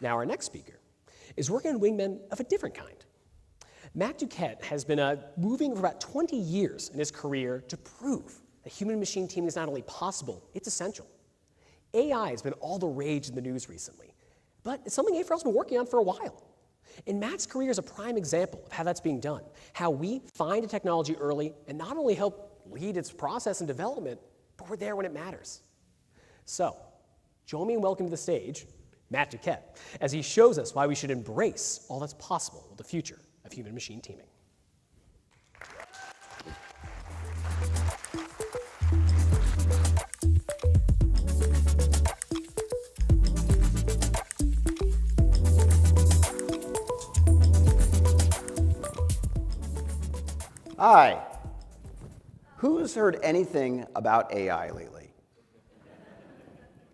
Now our next speaker is working on wingmen of a different kind. Matt Duquette has been moving for about 20 years in his career to prove that human-machine teaming is not only possible, it's essential. AI has been all the rage in the news recently, but it's something AFRL's been working on for a while. And Matt's career is a prime example of how that's being done, how we find a technology early and not only help lead its process and development, but we're there when it matters. So, join me in welcoming to the stage Matt Duquette, as he shows us why we should embrace all that's possible with the future of human-machine teaming. Hi. Who's heard anything about AI lately?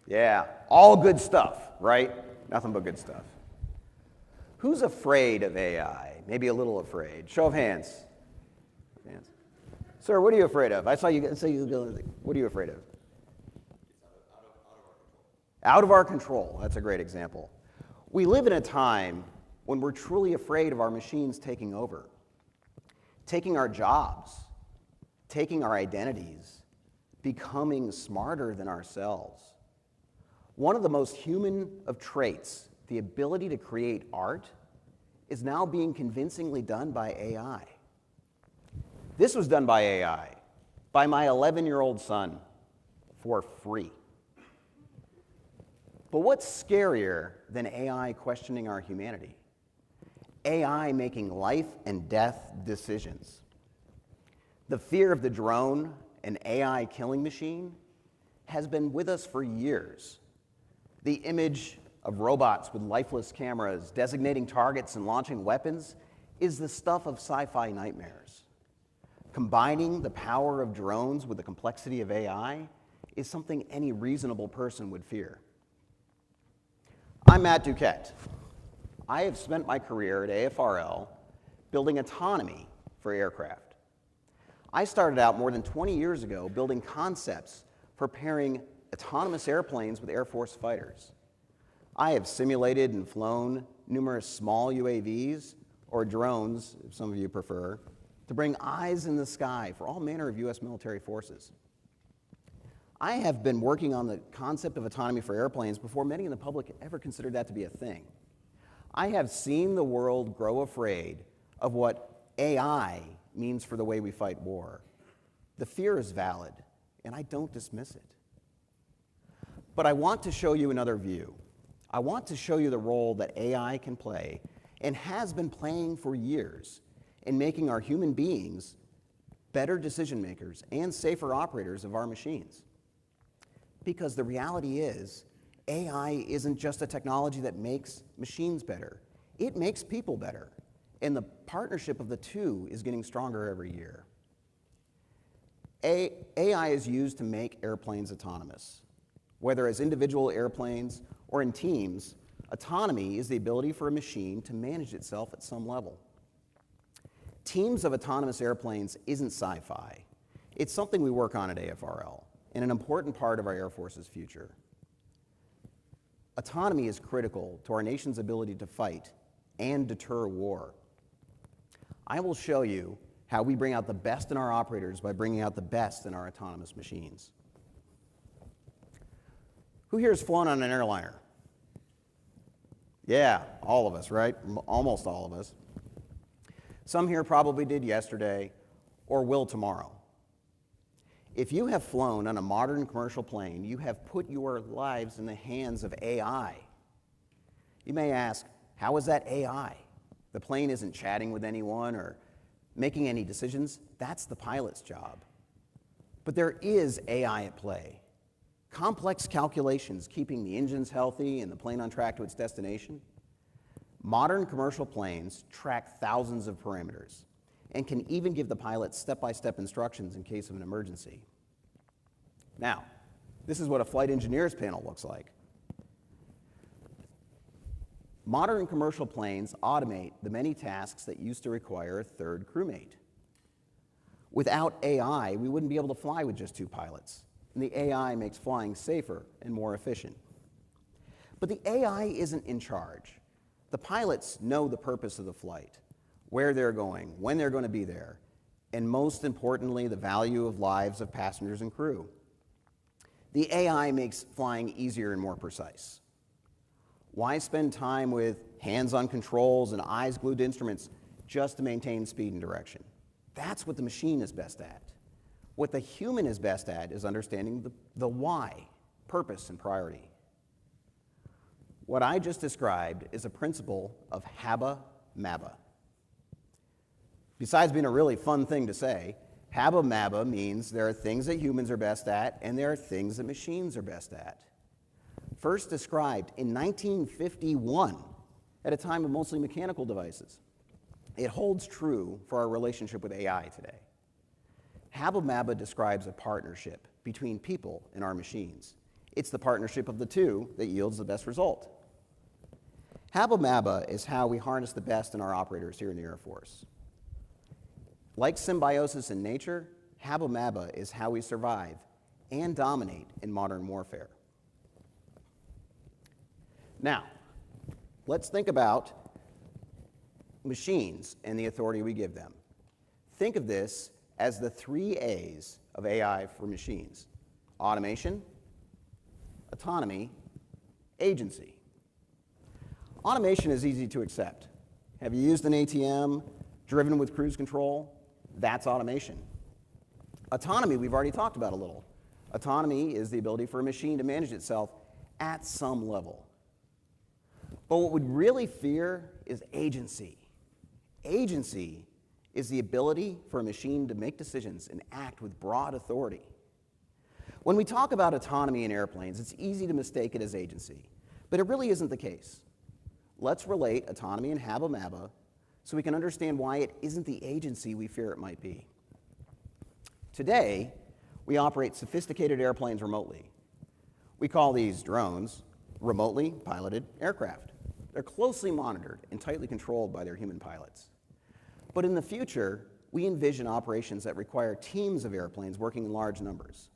Yeah, all good stuff, right? Nothing but good stuff. Who's afraid of AI? Maybe a little afraid. Show of hands. Hands. Sir, what are you afraid of? I saw you go. What are you afraid of? Out of our control. That's a great example. We live in a time when we're truly afraid of our machines taking over, taking our jobs, taking our identities, becoming smarter than ourselves. One of the most human of traits, the ability to create art, is now being convincingly done by AI. This was done by AI, by my 11-year-old son, for free. But what's scarier than AI questioning our humanity? AI making life and death decisions. The fear of the drone, an AI killing machine, has been with us for years. The image of robots with lifeless cameras designating targets and launching weapons is the stuff of sci-fi nightmares. Combining the power of drones with the complexity of AI is something any reasonable person would fear. I'm Matt Duquette. I have spent my career at AFRL building autonomy for aircraft. I started out more than 20 years ago building concepts for pairing autonomous airplanes with Air Force fighters. I have simulated and flown numerous small UAVs, or drones, if some of you prefer, to bring eyes in the sky for all manner of U.S. military forces. I have been working on the concept of autonomy for airplanes before many in the public ever considered that to be a thing. I have seen the world grow afraid of what AI means for the way we fight war. The fear is valid, and I don't dismiss it. But I want to show you another view. I want to show you the role that AI can play, and has been playing for years, in making our human beings better decision makers and safer operators of our machines. Because the reality is, AI isn't just a technology that makes machines better. It makes people better. And the partnership of the two is getting stronger every year. AI is used to make airplanes autonomous. Whether as individual airplanes or in teams, autonomy is the ability for a machine to manage itself at some level. Teams of autonomous airplanes isn't sci-fi. It's something we work on at AFRL, and an important part of our Air Force's future. Autonomy is critical to our nation's ability to fight and deter war. I will show you how we bring out the best in our operators by bringing out the best in our autonomous machines. Who here has flown on an airliner? Yeah, all of us, right? Almost all of us. Some here probably did yesterday or will tomorrow. If you have flown on a modern commercial plane, you have put your lives in the hands of AI. You may ask, how is that AI? The plane isn't chatting with anyone or making any decisions. That's the pilot's job. But there is AI at play. Complex calculations keeping the engines healthy and the plane on track to its destination. Modern commercial planes track thousands of parameters and can even give the pilot step-by-step instructions in case of an emergency. Now, this is what a flight engineer's panel looks like. Modern commercial planes automate the many tasks that used to require a third crewmate. Without AI, we wouldn't be able to fly with just two pilots, and the AI makes flying safer and more efficient. But the AI isn't in charge. The pilots know the purpose of the flight, where they're going, when they're going to be there, and most importantly, the value of lives of passengers and crew. The AI makes flying easier and more precise. Why spend time with hands-on controls and eyes glued to instruments just to maintain speed and direction? That's what the machine is best at. What the human is best at is understanding the why, purpose, and priority. What I just described is a principle of Habba Mabba. Besides being a really fun thing to say, Habba Mabba means there are things that humans are best at and there are things that machines are best at. First described in 1951 at a time of mostly mechanical devices. It holds true for our relationship with AI today. Habba Mabba describes a partnership between people and our machines. It's the partnership of the two that yields the best result. Habba Mabba is how we harness the best in our operators here in the Air Force. Like symbiosis in nature, Habba Mabba is how we survive and dominate in modern warfare. Now, let's think about machines and the authority we give them. Think of this as the 3 A's of AI for machines: automation, autonomy, agency. Automation is easy to accept. Have you used an ATM, driven with cruise control? That's automation. Autonomy, we've already talked about a little. Autonomy is the ability for a machine to manage itself at some level. But what we really fear is agency. Agency is the ability for a machine to make decisions and act with broad authority. When we talk about autonomy in airplanes, it's easy to mistake it as agency, but it really isn't the case. Let's relate autonomy and Habba Mabba so we can understand why it isn't the agency we fear it might be. Today, we operate sophisticated airplanes remotely. We call these drones remotely piloted aircraft. They're closely monitored and tightly controlled by their human pilots. But in the future, we envision operations that require teams of airplanes working in large numbers.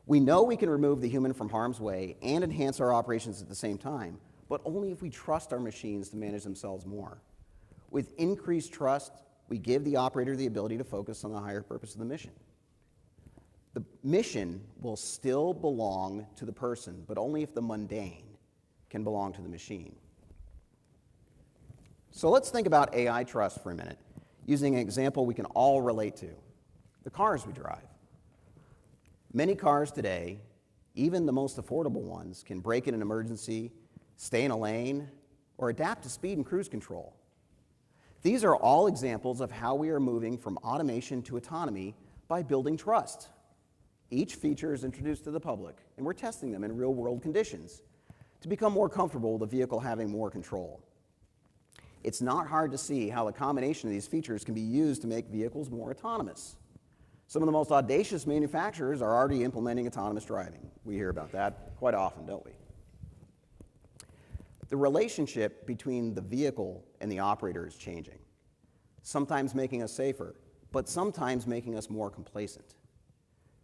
We know we can remove the human from harm's way and enhance our operations at the same time, but only if we trust our machines to manage themselves more. With increased trust, we give the operator the ability to focus on the higher purpose of the mission. The mission will still belong to the person, but only if the mundane can belong to the machine. So let's think about AI trust for a minute, using an example we can all relate to: the cars we drive. Many cars today, even the most affordable ones, can brake in an emergency, stay in a lane, or adapt to speed and cruise control. These are all examples of how we are moving from automation to autonomy by building trust. Each feature is introduced to the public, and we're testing them in real-world conditions to become more comfortable with the vehicle having more control. It's not hard to see how the combination of these features can be used to make vehicles more autonomous. Some of the most audacious manufacturers are already implementing autonomous driving. We hear about that quite often, don't we? The relationship between the vehicle and the operator is changing, sometimes making us safer, but sometimes making us more complacent.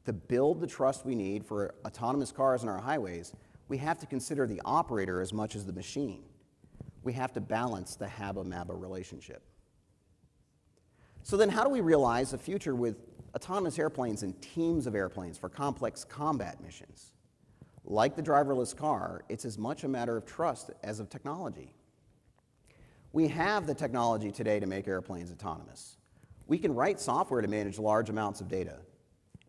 To build the trust we need for autonomous cars on our highways, we have to consider the operator as much as the machine. We have to balance the Habba Mabba relationship. So then how do we realize a future with autonomous airplanes and teams of airplanes for complex combat missions? Like the driverless car, it's as much a matter of trust as of technology. We have the technology today to make airplanes autonomous. We can write software to manage large amounts of data,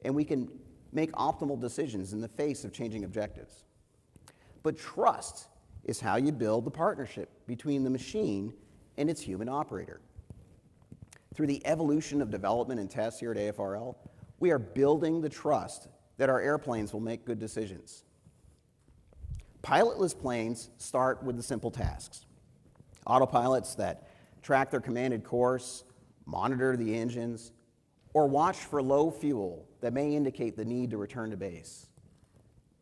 and we can make optimal decisions in the face of changing objectives. But trust is how you build the partnership between the machine and its human operator. Through the evolution of development and tests here at AFRL, we are building the trust that our airplanes will make good decisions. Pilotless planes start with the simple tasks. Autopilots that track their commanded course, monitor the engines, or watch for low fuel that may indicate the need to return to base.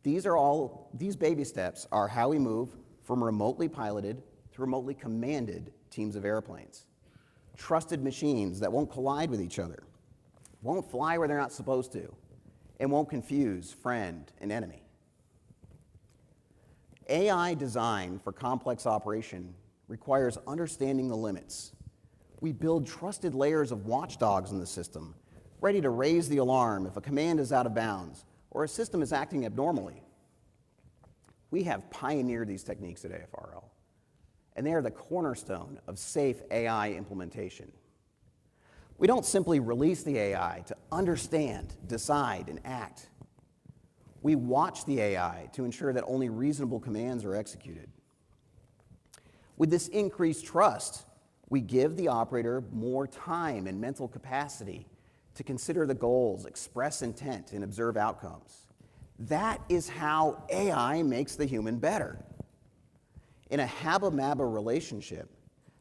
These baby steps are how we move from remotely piloted to remotely commanded teams of airplanes. Trusted machines that won't collide with each other, won't fly where they're not supposed to, and won't confuse friend and enemy. AI design for complex operation requires understanding the limits. We build trusted layers of watchdogs in the system, ready to raise the alarm if a command is out of bounds or a system is acting abnormally. We have pioneered these techniques at AFRL, and they are the cornerstone of safe AI implementation. We don't simply release the AI to understand, decide, and act. We watch the AI to ensure that only reasonable commands are executed. With this increased trust, we give the operator more time and mental capacity to consider the goals, express intent, and observe outcomes. That is how AI makes the human better. In a Habba-Mabba relationship,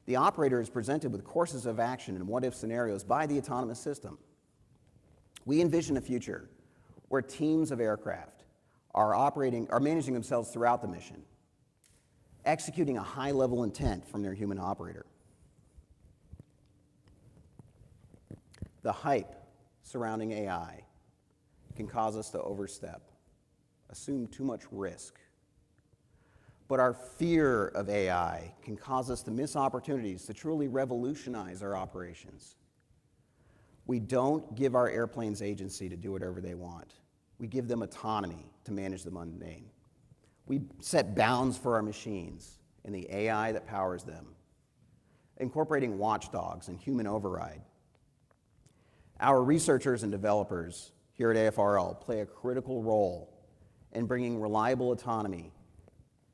the operator is presented with courses of action and what-if scenarios by the autonomous system. We envision a future where teams of aircraft are managing themselves throughout the mission, executing a high-level intent from their human operator. The hype surrounding AI can cause us to overstep, assume too much risk. But our fear of AI can cause us to miss opportunities to truly revolutionize our operations. We don't give our airplanes agency to do whatever they want. We give them autonomy to manage the mundane. We set bounds for our machines and the AI that powers them, incorporating watchdogs and human override. Our researchers and developers here at AFRL play a critical role in bringing reliable autonomy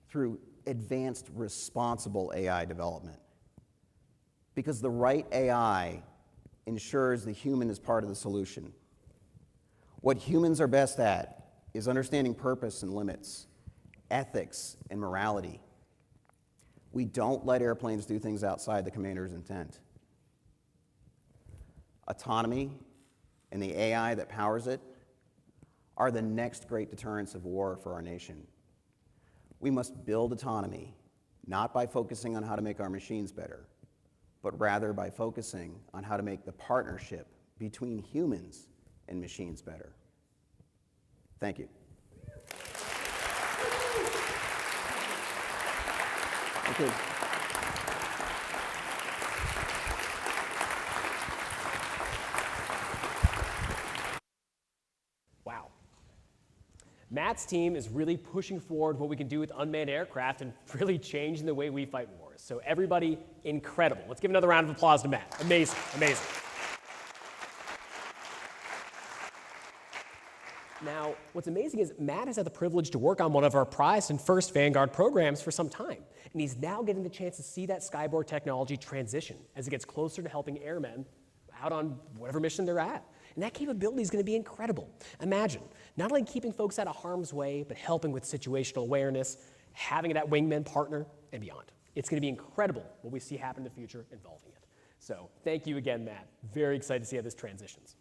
through advanced, responsible AI development. Because the right AI ensures the human is part of the solution. What humans are best at is understanding purpose and limits, ethics and morality. We don't let airplanes do things outside the commander's intent. Autonomy and the AI that powers it are the next great deterrence of war for our nation. We must build autonomy, not by focusing on how to make our machines better, but rather by focusing on how to make the partnership between humans and machines better. Thank you. Thank you. Wow. Matt's team is really pushing forward what we can do with unmanned aircraft and really changing the way we fight wars. So everybody, incredible. Let's give another round of applause to Matt. Amazing, amazing. Now, what's amazing is Matt has had the privilege to work on one of our prized and first Vanguard programs for some time, and he's now getting the chance to see that Skyborg technology transition as it gets closer to helping airmen out on whatever mission they're at. And that capability is going to be incredible. Imagine, not only keeping folks out of harm's way, but helping with situational awareness, having that wingman partner, and beyond. It's going to be incredible what we see happen in the future involving it. So thank you again, Matt. Very excited to see how this transitions.